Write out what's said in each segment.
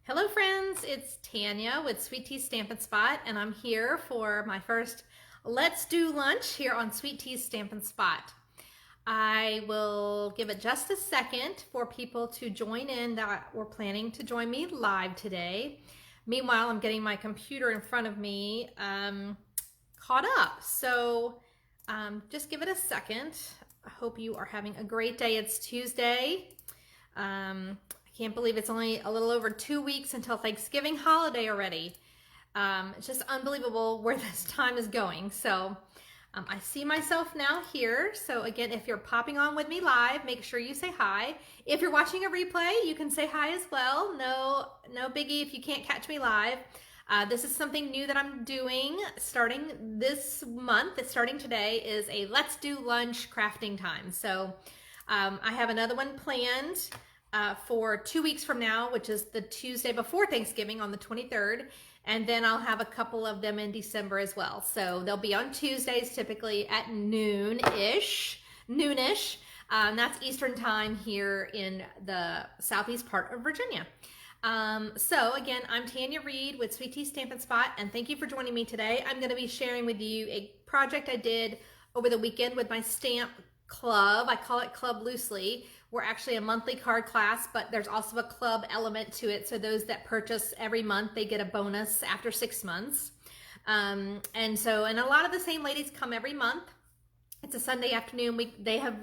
Hello friends, it's Tanya with Sweet Tea Stampin' Spot, and I'm here for my first Let's Do Lunch here on Sweet Tea's Stampin' Spot. I will give it just a second for people to join in that were planning to join me live today. Meanwhile, I'm getting my computer in front of me caught up. So just give it a second. I hope you are having a great day. It's Tuesday. I can't believe it's only a little over 2 weeks until Thanksgiving holiday already. It's just unbelievable where this time is going. So I see myself now here. So again, if you're popping on with me live, make sure you say hi. If you're watching a replay, you can say hi as well. No biggie if you can't catch me live. This is something new that I'm doing starting this month. It's starting today is a Let's Do Lunch crafting time. So I have another one planned for 2 weeks from now, which is the Tuesday before Thanksgiving on the 23rd. And then I'll have a couple of them in December as well. So they'll be on Tuesdays, typically at noonish. That's Eastern time here in the southeast part of Virginia. So again, I'm Tanya Reed with Sweet Tea Stampin' Spot, and thank you for joining me today. I'm going to be sharing with you a project I did over the weekend with my stamp club. I call it club loosely. We're actually a monthly card class, but there's also a club element to it. So those that purchase every month, they get a bonus after 6 months. And a lot of the same ladies come every month. It's a Sunday afternoon. They have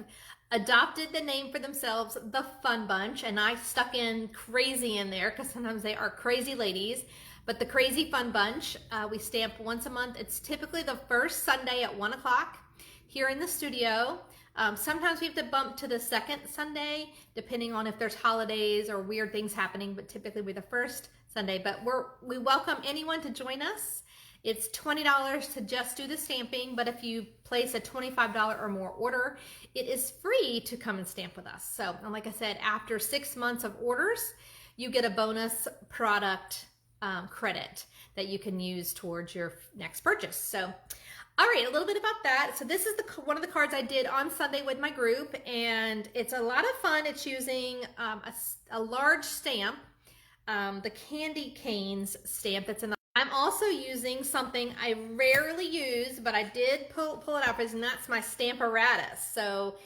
adopted the name for themselves, the Fun Bunch, and I stuck in crazy in there because sometimes they are crazy ladies. But the Crazy Fun Bunch, we stamp once a month. It's typically the first Sunday at 1 o'clock here in the studio. Sometimes we have to bump to the second Sunday, depending on if there's holidays or weird things happening, but typically we're the first Sunday. But we welcome anyone to join us. It's $20 to just do the stamping, but if you place a $25 or more order, it is free to come and stamp with us. So, and like I said, after 6 months of orders, you get a bonus product credit that you can use towards your next purchase. So, all right, a little bit about that. So this is one of the cards I did on Sunday with my group, and it's a lot of fun. It's using a large stamp, the Candy Canes stamp that's in the... I'm also using something I rarely use, but I did pull it out, and that's my Stamparatus. So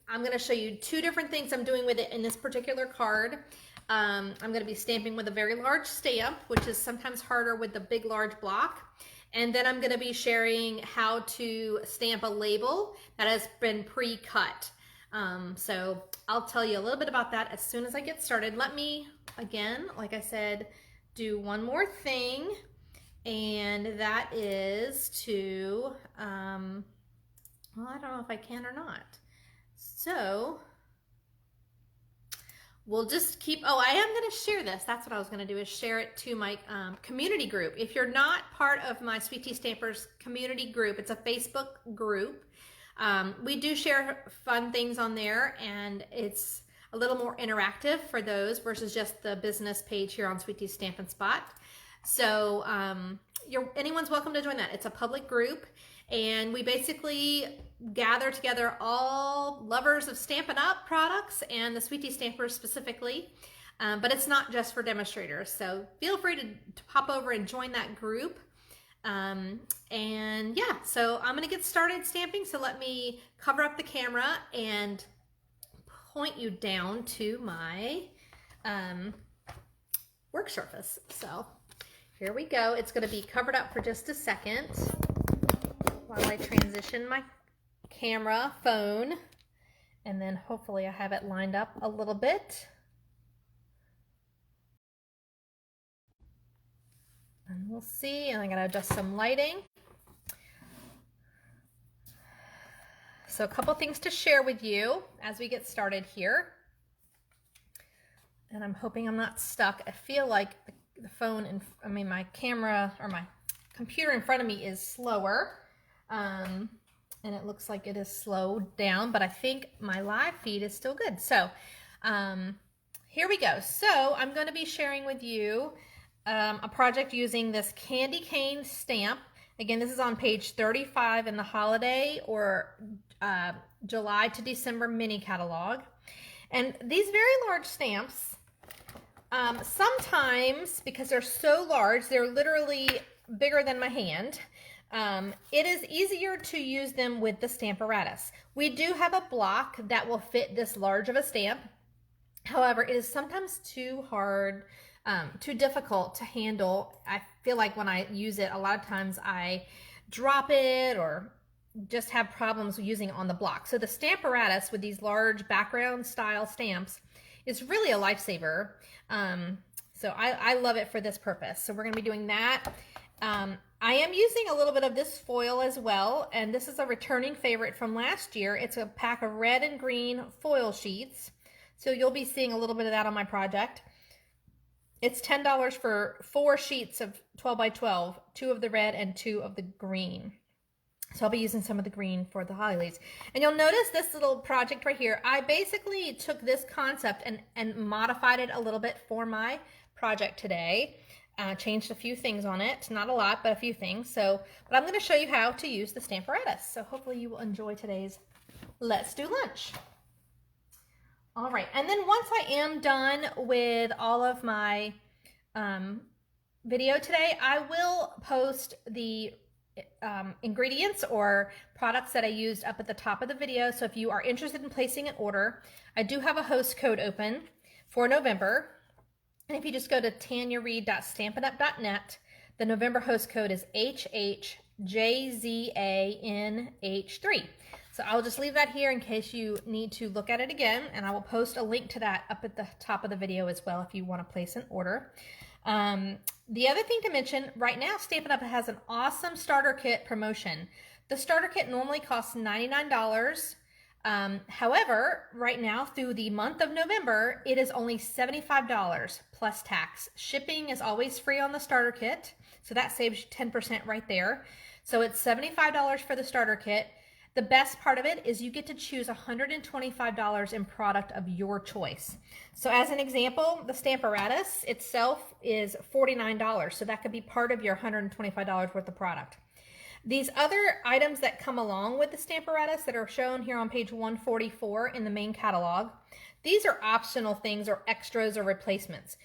I'm going to show you two different things I'm doing with it in this particular card. I'm going to be stamping with a very large stamp, which is sometimes harder with the big, large block. And then I'm going to be sharing how to stamp a label that has been pre-cut. So I'll tell you a little bit about that as soon as I get started. Let me, again, like I said, do one more thing. And that is to, well, I don't know if I can or not. So we'll just keep, I am going to share this. That's what I was going to do, is share it to my community group. If you're not part of my Sweet Tea Stampers community group, it's a Facebook group. We do share fun things on there, and it's a little more interactive for those versus just the business page here on Sweet Tea Stampin' Spot. So anyone's welcome to join that. It's a public group, and we basically gather together all lovers of Stampin' Up! Products and the Sweet Tea Stampers specifically, but it's not just for demonstrators. So feel free to pop over and join that group. And yeah, so I'm going to get started stamping. So let me cover up the camera and point you down to my work surface. So here we go. It's going to be covered up for just a second while I transition my camera, phone, and then hopefully I have it lined up a little bit. And we'll see, and I'm going to adjust some lighting. So a couple things to share with you as we get started here. And I'm hoping I'm not stuck. I feel like the phone, my camera or my computer in front of me is slower. And it looks like it is slowed down, but I think my live feed is still good. So here we go. So I'm going to be sharing with you a project using this Candy Cane stamp. Again, this is on page 35 in the holiday or July to December mini catalog. And these very large stamps Sometimes, because they're so large, they're literally bigger than my hand, it is easier to use them with the Stamparatus. We do have a block that will fit this large of a stamp. However, it is sometimes too hard, too difficult to handle. I feel like when I use it, a lot of times I drop it or just have problems using it on the block. So the Stamparatus with these large background style stamps is really a lifesaver. So I love it for this purpose. So we're going to be doing that. I am using a little bit of this foil as well, and this is a returning favorite from last year. It's a pack of red and green foil sheets. So you'll be seeing a little bit of that on my project. It's $10 for 4 sheets of 12 by 12, 2 of the red and 2 of the green. So I'll be using some of the green for the hollies. And you'll notice this little project right here. I basically took this concept and modified it a little bit for my project today. Changed a few things on it. Not a lot, but a few things. But I'm going to show you how to use the Stamparatus. So hopefully you will enjoy today's Let's Do Lunch. All right, and then once I am done with all of my video today, I will post the ingredients or products that I used up at the top of the video. So if you are interested in placing an order, I do have a host code open for November. And if you just go to tanyareed.stampinup.net, the November host code is HHJZANH3. So I'll just leave that here in case you need to look at it again, and I will post a link to that up at the top of the video as well if you want to place an order. The other thing to mention, right now Stampin' Up! Has an awesome starter kit promotion. The starter kit normally costs $99. However, right now through the month of November, it is only $75 plus tax. Shipping is always free on the starter kit, so that saves you 10% right there. So it's $75 for the starter kit. The best part of it is you get to choose $125 in product of your choice. So as an example, the Stamparatus itself is $49, so that could be part of your $125 worth of product. These other items that come along with the Stamparatus that are shown here on page 144 in the main catalog, these are optional things or extras or replacements.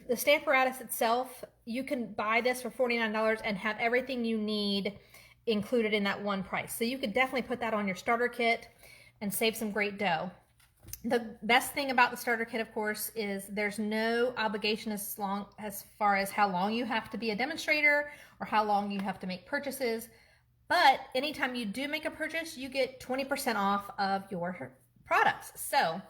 The Stamparatus itself, you can buy this for $49 and have everything you need included in that one price. So you could definitely put that on your starter kit and save some great dough. The best thing about the starter kit, of course, is there's no obligation as far as how long you have to be a demonstrator or how long you have to make purchases. But anytime you do make a purchase, you get 20% off of your products. So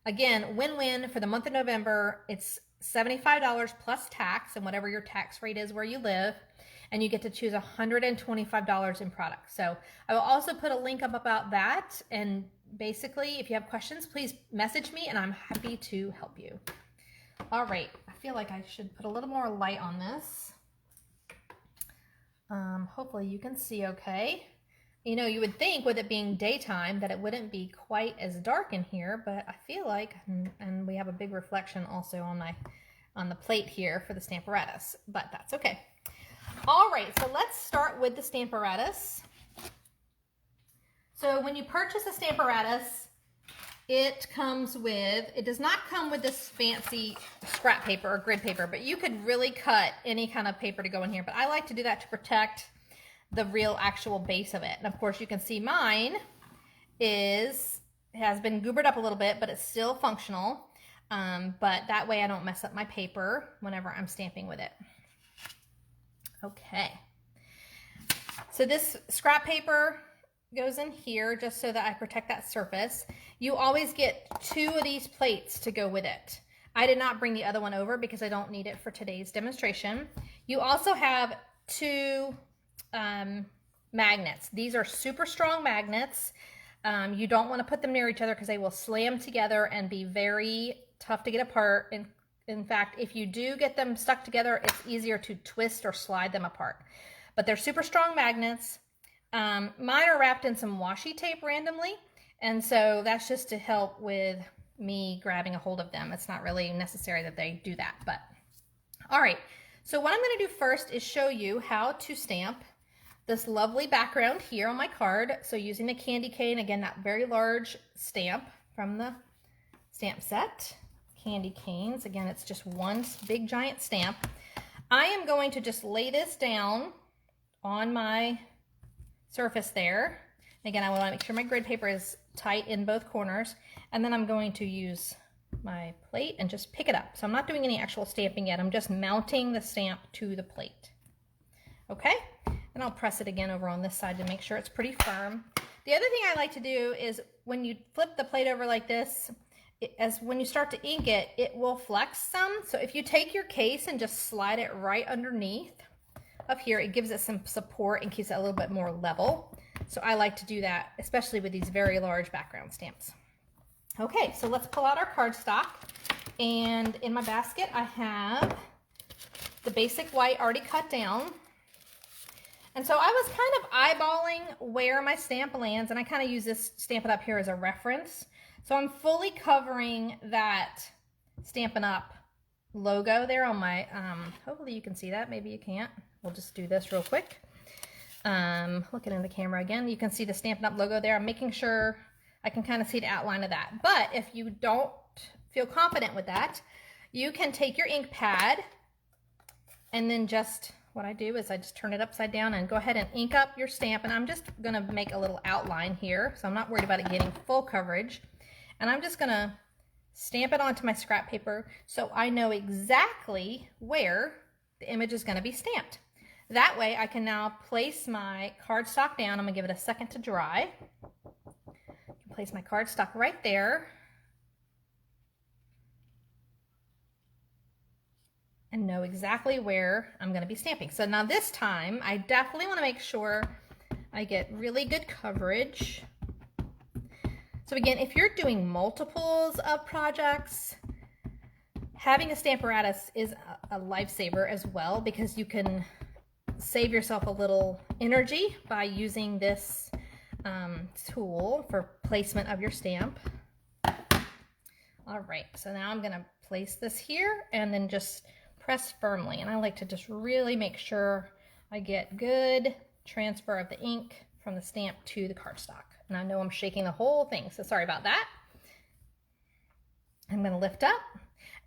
again, win-win for the month of November. It's $75 plus tax and whatever your tax rate is where you live. And you get to choose $125 in products. So I will also put a link up about that. And basically, if you have questions, please message me and I'm happy to help you. All right, I feel like I should put a little more light on this. Hopefully you can see okay. You know, you would think with it being daytime that it wouldn't be quite as dark in here, but I feel like, and we have a big reflection also on the plate here for the Stamparatus, but that's okay. All right, so let's start with the Stamparatus. So when you purchase a Stamparatus, it does not come with this fancy scrap paper or grid paper, but you could really cut any kind of paper to go in here. But I like to do that to protect the real actual base of it. And of course you can see mine has been goobered up a little bit, but it's still functional. But that way I don't mess up my paper whenever I'm stamping with it. Okay, so this scrap paper goes in here just so that I protect that surface. You always get 2 of these plates to go with it. I did not bring the other one over because I don't need it for today's demonstration. You also have 2 magnets. These are super strong magnets. You don't want to put them near each other because they will slam together and be very tough to get apart. In fact, if you do get them stuck together, it's easier to twist or slide them apart. But they're super strong magnets. Mine are wrapped in some washi tape randomly, and so that's just to help with me grabbing a hold of them. It's not really necessary that they do that, but all right. So what I'm going to do first is show you how to stamp this lovely background here on my card. So using the candy cane, again, that very large stamp from the stamp set. candy canes. Again, it's just one big giant stamp. I am going to just lay this down on my surface there. Again, I want to make sure my grid paper is tight in both corners, and then I'm going to use my plate and just pick it up. So I'm not doing any actual stamping yet. I'm just mounting the stamp to the plate. Okay, and I'll press it again over on this side to make sure it's pretty firm. The other thing I like to do is when you flip the plate over like this, when you start to ink it, it will flex some. So if you take your case and just slide it right underneath up here, it gives it some support and keeps it a little bit more level. So I like to do that, especially with these very large background stamps. Okay, so let's pull out our cardstock. And in my basket, I have the basic white already cut down. And so I was kind of eyeballing where my stamp lands, and I kind of use this Stampin' Up! Here as a reference. So I'm fully covering that Stampin' Up! Logo there on my, hopefully you can see that, maybe you can't. We'll just do this real quick. Looking in the camera again, you can see the Stampin' Up! Logo there. I'm making sure I can kind of see the outline of that. But if you don't feel confident with that, you can take your ink pad and then just, what I do is I just turn it upside down and go ahead and ink up your stamp. And I'm just going to make a little outline here, so I'm not worried about it getting full coverage. And I'm just going to stamp it onto my scrap paper so I know exactly where the image is going to be stamped. That way I can now place my cardstock down. I'm going to give it a second to dry. Place my cardstock right there. And know exactly where I'm going to be stamping. So now this time, I definitely want to make sure I get really good coverage. So again, if you're doing multiples of projects, having a Stamparatus is a lifesaver as well, because you can save yourself a little energy by using this tool for placement of your stamp. All right, so now I'm going to place this here and then just press firmly. And I like to just really make sure I get good transfer of the ink from the stamp to the cardstock. And I know I'm shaking the whole thing, so sorry about that. I'm going to lift up.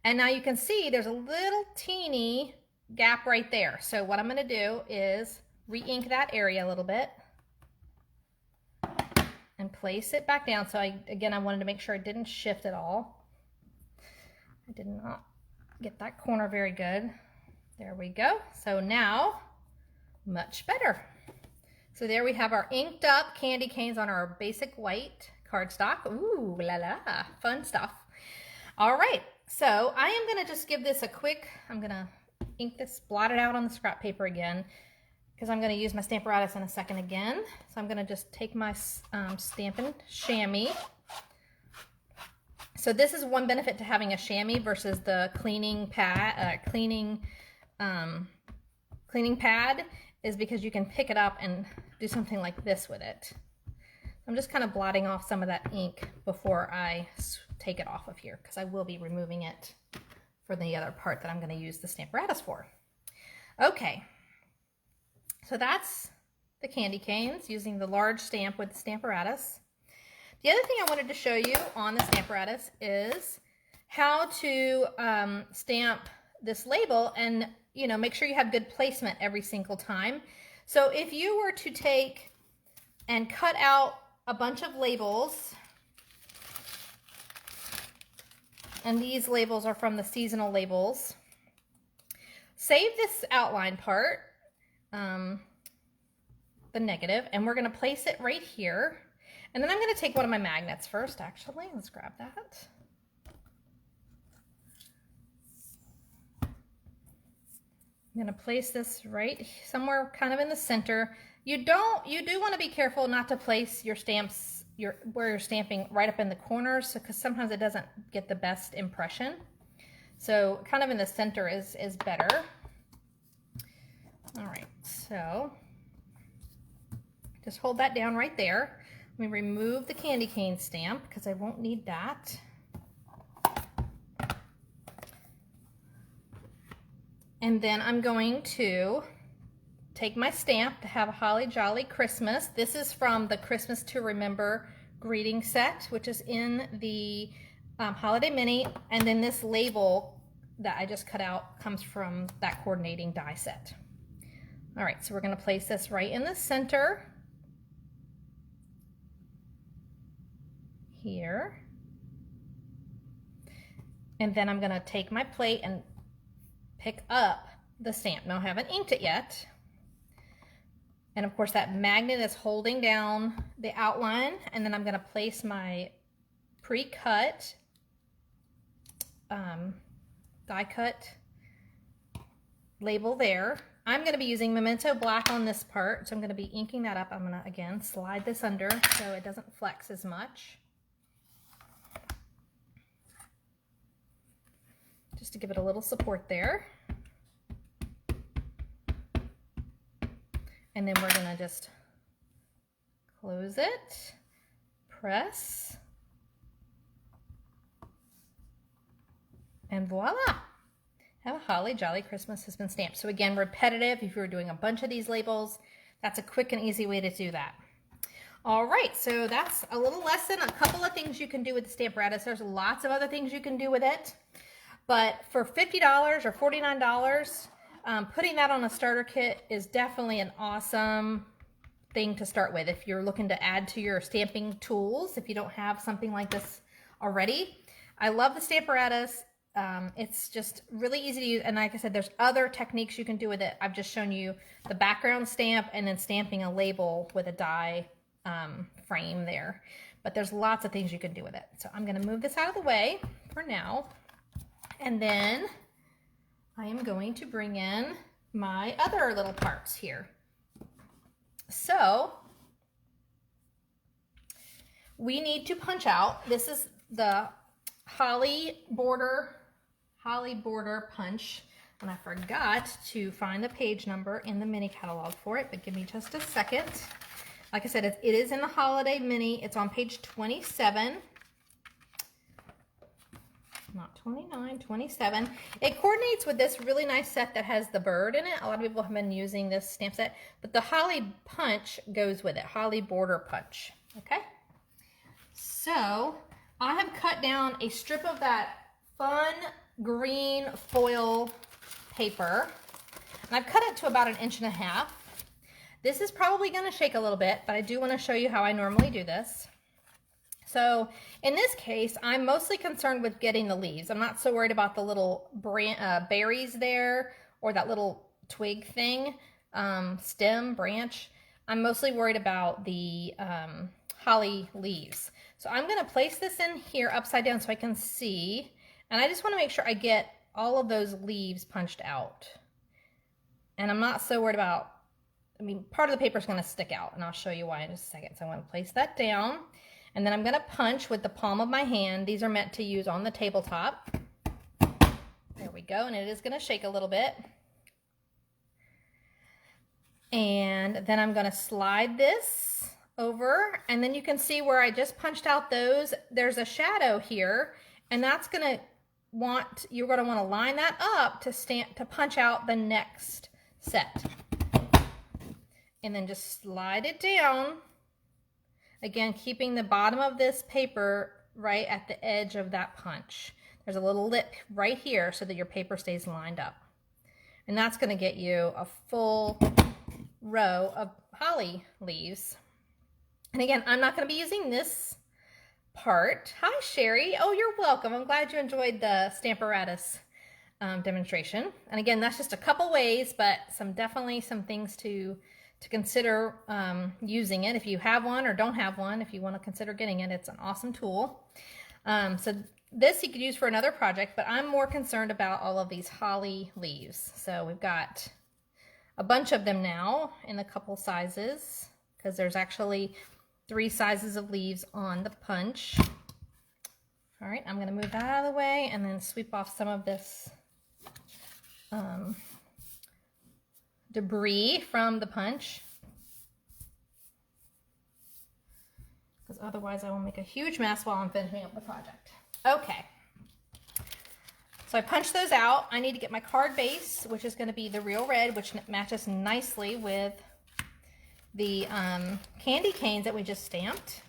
And now you can see there's a little teeny gap right there. So what I'm going to do is re-ink that area a little bit and place it back down. So again, I wanted to make sure it didn't shift at all. I did not get that corner very good. There we go. So now, much better. So there we have our inked up candy canes on our basic white cardstock. Ooh, la la, fun stuff. All right, so I am gonna just give this a quick, I'm gonna ink this, blot it out on the scrap paper again, because I'm gonna use my Stamparatus in a second again. So I'm gonna just take my Stampin' chamois. So this is one benefit to having a chamois versus the cleaning pad, cleaning pad, is because you can pick it up and do something like this with it. I'm just kind of blotting off some of that ink before I take it off of here, because I will be removing it for the other part that I'm going to use the Stamparatus for. Okay, so that's the candy canes using the large stamp with the Stamparatus. The other thing I wanted to show you on the Stamparatus is how to stamp this label and, you know, make sure you have good placement every single time. So if you were to take and cut out a bunch of labels, and these labels are from the seasonal labels, save this outline part, the negative, and we're going to place it right here. And then I'm going to take one of my magnets first, actually. Let's grab that. I'm going to place this right somewhere kind of in the center. You do want to be careful not to place your stamps where you're stamping right up in the corners, because sometimes it doesn't get the best impression. So kind of in the center is better. All right, so just hold that down right there. Let me remove the candy cane stamp because I won't need that. And then I'm going to take my stamp to have a Holly Jolly Christmas. This is from the Christmas to Remember greeting set, which is in the Holiday Mini, and then this label that I just cut out comes from that coordinating die set. All right, so we're going to place this right in the center here. And then I'm going to take my plate and pick up the stamp. Now I haven't inked it yet. And of course that magnet is holding down the outline, and then I'm going to place my pre-cut die cut label there. I'm going to be using Memento black on this part, so I'm going to be inking that up. I'm going to again slide this under so it doesn't flex as much, just to give it a little support there. And then we're going to just close it, press, and voila! Have a holly jolly Christmas has been stamped. So again, repetitive. If you're doing a bunch of these labels, that's a quick and easy way to do that. All right, so that's a little lesson, a couple of things you can do with the Stamparatus. There's lots of other things you can do with it, but for $50 or $49, putting that on a starter kit is definitely an awesome thing to start with if you're looking to add to your stamping tools, if you don't have something like this already. I love the Stamparatus. It's just really easy to use, and like I said, there's other techniques you can do with it. I've just shown you the background stamp and then stamping a label with a die frame there, but there's lots of things you can do with it. So I'm going to move this out of the way for now, and then I am going to bring in my other little parts here. So we need to punch out. This is the holly border punch, and I forgot to find the page number in the mini catalog for it, but give me just a second. Like I said, it is in the Holiday Mini. It's on page 27. Not 29, 27. It coordinates with this really nice set that has the bird in it. A lot of people have been using this stamp set, but the holly punch goes with it, holly border punch. Okay, so I have cut down a strip of that fun green foil paper, and I've cut it to about 1.5 inches. This is probably going to shake a little bit, but I do want to show you how I normally do this. So in this case, I'm mostly concerned with getting the leaves. I'm not so worried about the little berries there or that little twig thing, stem, branch. I'm mostly worried about the holly leaves. So I'm going to place this in here upside down so I can see, and I just want to make sure I get all of those leaves punched out. And I'm not so worried about, I mean, part of the paper is going to stick out, and I'll show you why in just a second. So I'm going to place that down, and then I'm going to punch with the palm of my hand. These are meant to use on the tabletop. There we go, and it is going to shake a little bit. And then I'm going to slide this over, and then you can see where I just punched out those. There's a shadow here, and that's going to you're going to want to line that up to punch out the next set. And then just slide it down. Again, keeping the bottom of this paper right at the edge of that punch. There's a little lip right here so that your paper stays lined up. And that's going to get you a full row of holly leaves. And again, I'm not going to be using this part. Hi, Sherry. Oh, you're welcome. I'm glad you enjoyed the Stamparatus demonstration. And again, that's just a couple ways, but definitely some things to consider using it. If you have one or don't have one, if you want to consider getting it, it's an awesome tool. So this you could use for another project, but I'm more concerned about all of these holly leaves. So we've got a bunch of them now in a couple sizes, because there's actually 3 sizes of leaves on the punch. All right, I'm going to move that out of the way and then sweep off some of this debris from the punch, because otherwise I will make a huge mess while I'm finishing up the project. Okay, so I punched those out. I need to get my card base, which is going to be the real red, which matches nicely with the candy canes that we just stamped.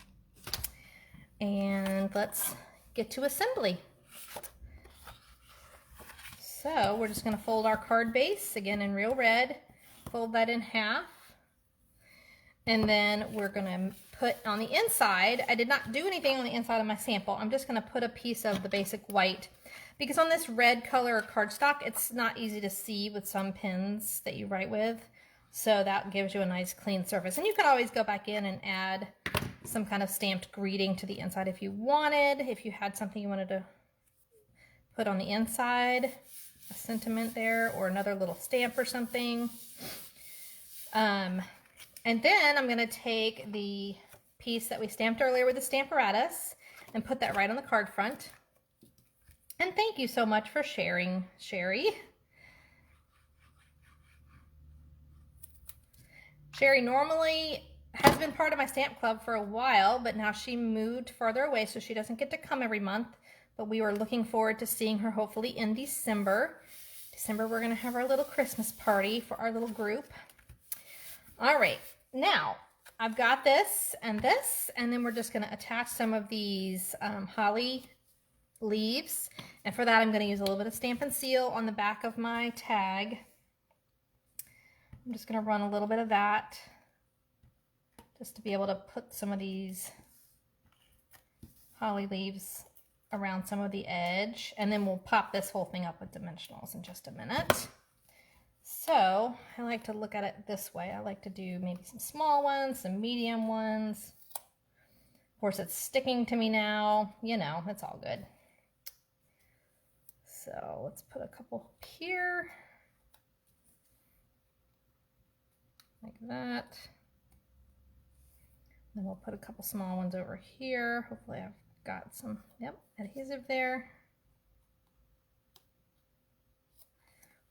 And let's get to assembly. So we're just going to fold our card base again in real red, fold that in half, and then we're going to put on the inside. I did not do anything on the inside of my sample. I'm just going to put a piece of the basic white because on this red color cardstock, it's not easy to see with some pens that you write with. So that gives you a nice clean surface. And you could always go back in and add some kind of stamped greeting to the inside if you wanted, if you had something you wanted to put on the inside, a sentiment there or another little stamp or something. And then I'm going to take the piece that we stamped earlier with the Stamparatus and put that right on the card front. And thank you so much for sharing, Sherry. Sherry normally has been part of my stamp club for a while, but now she moved farther away, so she doesn't get to come every month. But we were looking forward to seeing her hopefully in December. December, we're going to have our little Christmas party for our little group. All right, now I've got this, and then we're just going to attach some of these holly leaves. And for that, I'm going to use a little bit of Stampin' Seal on the back of my tag. I'm just going to run a little bit of that just to be able to put some of these holly leaves around some of the edge, and then we'll pop this whole thing up with dimensionals in just a minute. So I like to look at it this way. I like to do maybe some small ones, some medium ones. Of course, it's sticking to me now. You know, it's all good. So let's put a couple here, like that. Then we'll put a couple small ones over here. Hopefully I've got some, yep, adhesive there.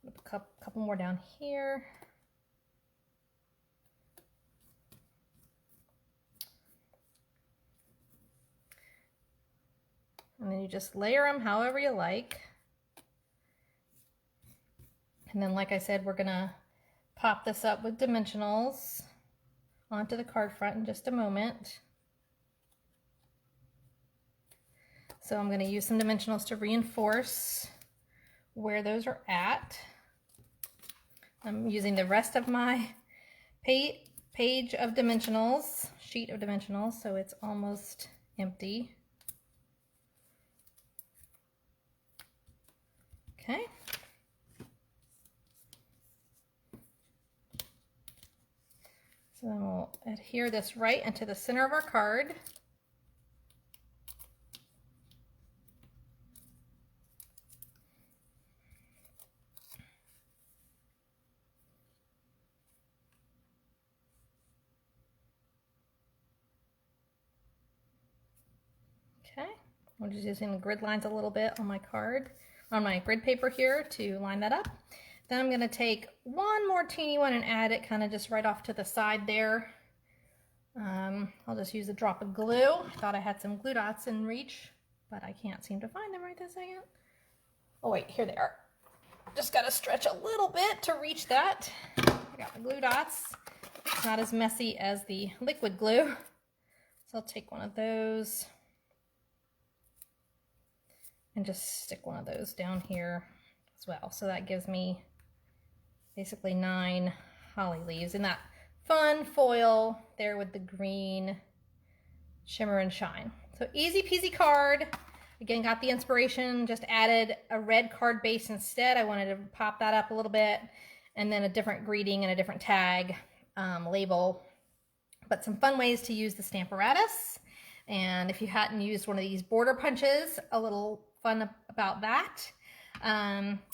Put a couple more down here. And then you just layer them however you like. And then, like I said, we're gonna pop this up with dimensionals onto the card front in just a moment. So I'm going to use some dimensionals to reinforce where those are at. I'm using the rest of my page of dimensionals, sheet of dimensionals, so it's almost empty. Okay. So then we'll adhere this right into the center of our card. Okay, I'm just using the grid lines a little bit on my card, on my grid paper here to line that up. Then I'm going to take one more teeny one and add it kind of just right off to the side there. I'll just use a drop of glue. I thought I had some glue dots in reach, but I can't seem to find them right this second. Oh wait, here they are. Just got to stretch a little bit to reach that. I got the glue dots. It's not as messy as the liquid glue. So I'll take one of those and just stick one of those down here as well. So that gives me basically 9 holly leaves in that fun foil there with the green shimmer and shine. So easy peasy card. Again, got the inspiration, just added a red card base instead. I wanted to pop that up a little bit, and then a different greeting and a different tag label. But some fun ways to use the Stamparatus. And if you hadn't used one of these border punches, a little fun about that.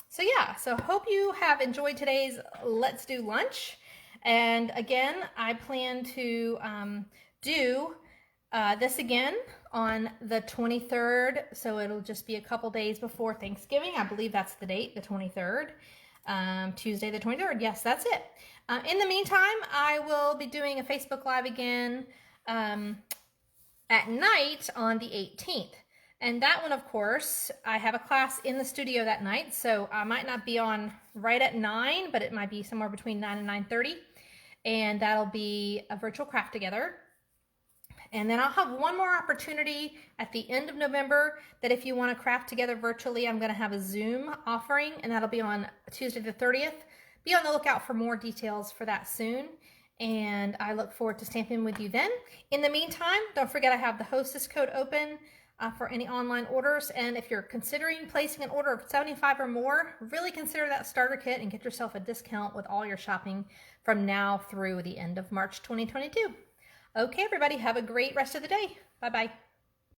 So yeah, so hope you have enjoyed today's Let's Do Lunch. And again, I plan to do this again on the 23rd. So it'll just be a couple days before Thanksgiving. I believe that's the date, the 23rd. Tuesday the 23rd. Yes, that's it. In the meantime, I will be doing a Facebook Live again at night on the 18th. And that one, of course, I have a class in the studio that night, so I might not be on right at 9, but it might be somewhere between 9 and 9:30. And that'll be a virtual craft together. And then I'll have one more opportunity at the end of November that if you want to craft together virtually, I'm going to have a Zoom offering, and that'll be on Tuesday the 30th. Be on the lookout for more details for that soon. And I look forward to stamping with you then. In the meantime, don't forget I have the hostess code open for any online orders. And if you're considering placing an order of 75 or more, really consider that starter kit and get yourself a discount with all your shopping from now through the end of March 2022. Okay, everybody, have a great rest of the day. Bye-bye.